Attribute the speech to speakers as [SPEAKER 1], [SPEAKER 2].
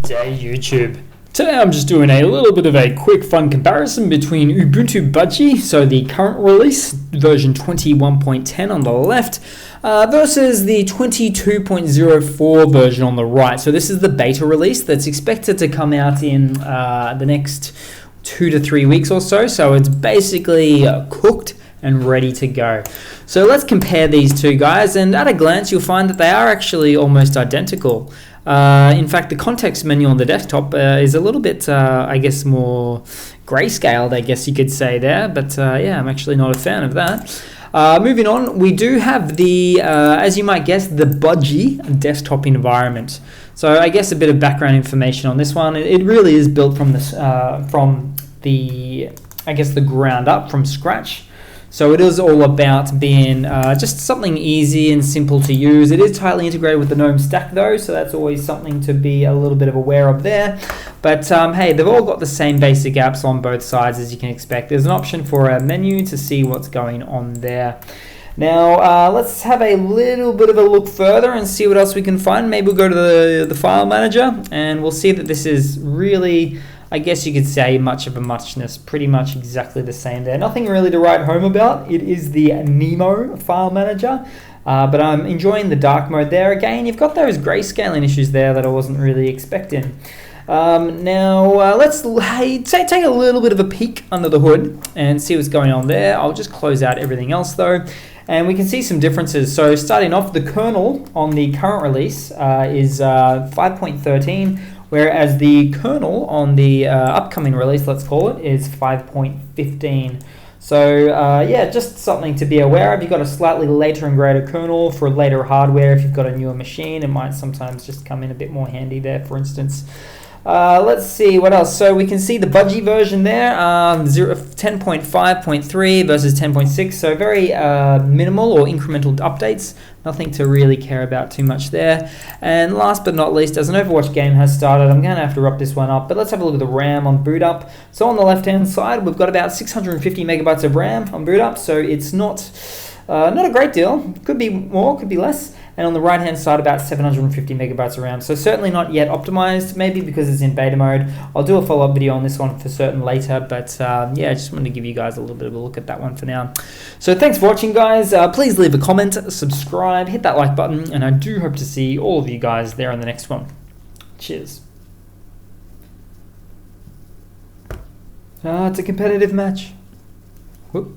[SPEAKER 1] G'day YouTube. Today I'm just doing a little bit of a quick fun comparison between Ubuntu Budgie, so the current release, version 21.10 on the left, versus the 22.04 version on the right. So this is the beta release that's expected to come out in the next 2 to 3 weeks or so. So it's basically cooked and ready to go. So let's compare these two guys, and at a glance you'll find that they are actually almost identical. In fact, the context menu on the desktop is a little bit, I guess, more grayscaled, I guess you could say there, but yeah, I'm actually not a fan of that. Moving on, we do have the, as you might guess, the Budgie desktop environment. So I guess a bit of background information on this one. It really is built from the I guess, the ground up, from scratch. So it is all about being just something easy and simple to use. It is tightly integrated with the GNOME stack though, so that's always something to be a little bit of aware of there. But hey, they've all got the same basic apps on both sides, as you can expect. There's an option for a menu to see what's going on there. Now let's have a little bit of a look further and see what else we can find. Maybe we'll go to the file manager and we'll see that this is really, I guess you could say, much of a muchness, pretty much exactly the same there. Nothing really to write home about. It is the Nemo file manager, but I'm enjoying the dark mode there. Again, you've got those grayscaling issues there that I wasn't really expecting. Now let's take a little bit of a peek under the hood and see what's going on there. I'll just close out everything else though, and we can see some differences. So starting off, the kernel on the current release is 5.13, whereas the kernel on the upcoming release, let's call it, is 5.15. So yeah, just something to be aware of. You've got a slightly later and greater kernel for later hardware. If you've got a newer machine, it might sometimes just come in a bit more handy there, for instance. Let's see what else. So we can see the Budgie version there, 10.5.3 versus 10.6, so very minimal or incremental updates. Nothing to really care about too much there. And last but not least, as an Overwatch game has started, I'm going to have to wrap this one up, but let's have a look at the RAM on boot up. So on the left hand side, we've got about 650 megabytes of RAM on boot up, so it's not a great deal. Could be more, could be less. And on the right hand side, about 750 megabytes of RAM. So certainly not yet optimized, maybe because it's in beta mode. I'll do a follow-up video on this one for certain later, but yeah, I just wanted to give you guys a little bit of a look at that one for now. So thanks for watching, guys. Please leave a comment, subscribe, hit that like button, and I do hope to see all of you guys there in the next one. Cheers. It's a competitive match. Whoop.